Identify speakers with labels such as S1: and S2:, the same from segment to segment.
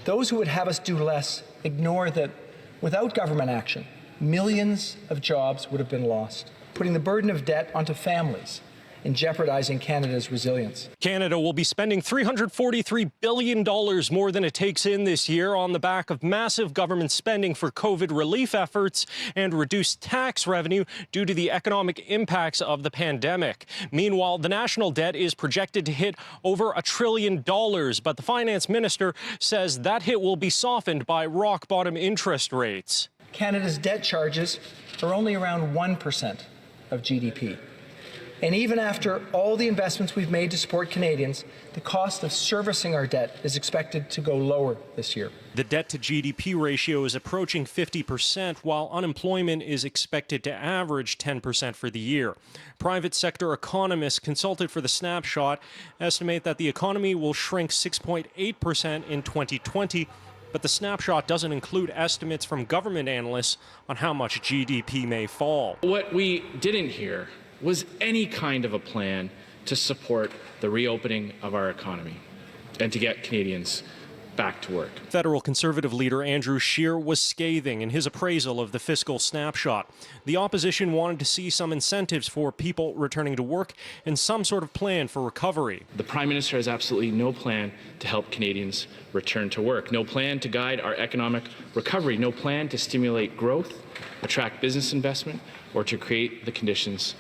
S1: Those who would have us do less ignore that without government action, millions of jobs would have been lost, putting the burden of debt onto families and jeopardizing Canada's resilience.
S2: Canada will be spending $343 billion more than it takes in this year on the back of massive government spending for COVID relief efforts and reduced tax revenue due to the economic impacts of the pandemic. Meanwhile, the national debt is projected to hit over $1 trillion, but the finance minister says that hit will be softened by rock-bottom interest rates.
S1: Canada's debt charges are only around 1% of GDP. And even after all the investments we've made to support Canadians, the cost of servicing our debt is expected to go lower this year.
S2: The debt to GDP ratio is approaching 50%, while unemployment is expected to average 10% for the year. Private sector economists consulted for the snapshot estimate that the economy will shrink 6.8% in 2020, but the snapshot doesn't include estimates from government analysts on how much GDP may fall.
S3: What we didn't hear was any kind of a plan to support the reopening of our economy and to get Canadians back to work.
S2: Federal Conservative leader Andrew Scheer was scathing in his appraisal of the fiscal snapshot. The opposition wanted to see some incentives for people returning to work and some sort of plan for recovery.
S3: The Prime Minister has absolutely no plan to help Canadians return to work, no plan to guide our economic recovery, no plan to stimulate growth, attract business investment, or to create the conditions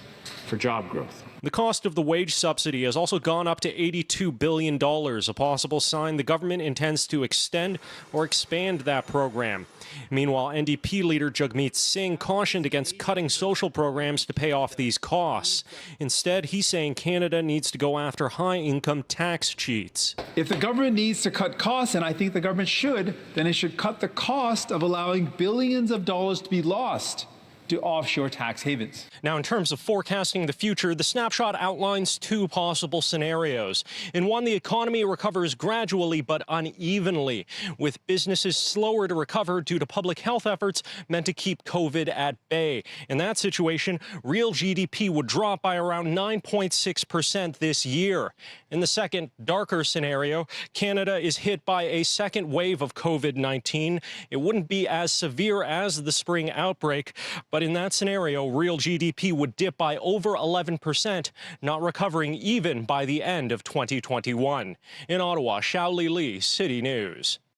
S3: for job growth.
S2: The cost of the wage subsidy has also gone up to $82 billion, a possible sign the government intends to extend or expand that program. Meanwhile, NDP leader Jagmeet Singh cautioned against cutting social programs to pay off these costs. Instead, he's saying Canada needs to go after high-income tax cheats.
S4: If the government needs to cut costs, and I think the government should, then it should cut the cost of allowing billions of dollars to be lost to offshore tax havens.
S2: Now, in terms of forecasting the future, the snapshot outlines two possible scenarios. In one, the economy recovers gradually but unevenly, with businesses slower to recover due to public health efforts meant to keep COVID at bay. In that situation, real GDP would drop by around 9.6% this year. In the second, darker scenario, Canada is hit by a second wave of COVID-19. It wouldn't be as severe as the spring outbreak, but in that scenario, real GDP would dip by over 11%, not recovering even by the end of 2021. In Ottawa, Xiaoli Li, City News.